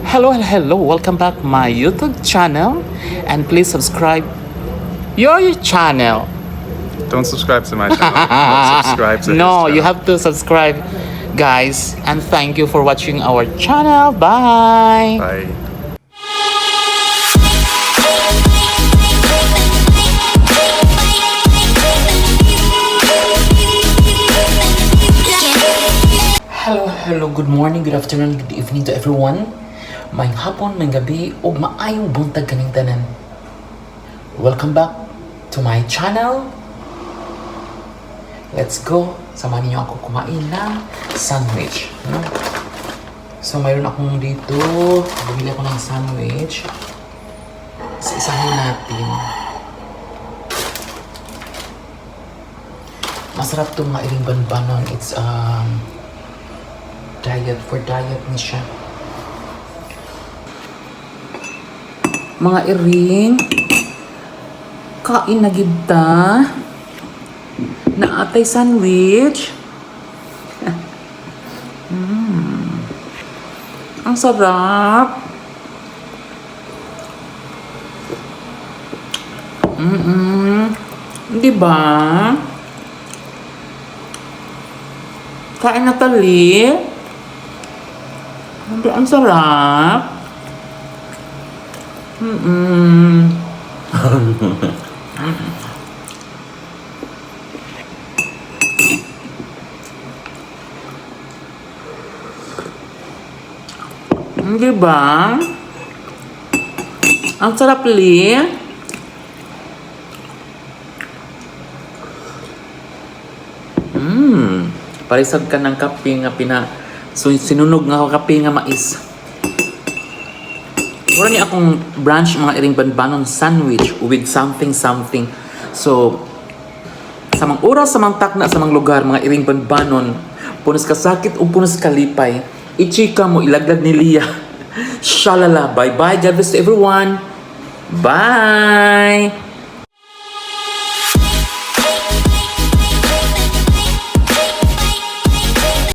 Hello, welcome back my YouTube channel and please subscribe your channel. Don't subscribe to my channel. Don't subscribe to his No, channel. you have to subscribe, guys, and thank you for watching our channel. Bye. Bye. Hello, good morning, good afternoon, good evening to everyone. May hapon, may gabi, o maayong buntag kaning tanan. Welcome back to my channel. Let's go. Samahan niyo ako kumain ng sandwich. No? So, mayroon akong dito. Bumili ako ng sandwich. Isa-isahin natin. Masarap itong mairing banbanon. It's diet ni siya. Mga iring, kain na gibta na atay sandwich. Ang sarap. Di ba? Kain na tali. Ang sarap. Di ba? Ang sarap li. Parisag ka ng kape nga sinunog nga kape nga mais. Wala niya akong brunch mga iring banbanon sandwich with something. So, sa mga oras, sa mga takna, sa mga lugar, mga iring banbanon, punos KASAKIT o punos KALIPAY, ichika mo, ilaglag ni Lia. Shalala. Bye-bye. God bless to everyone. Bye!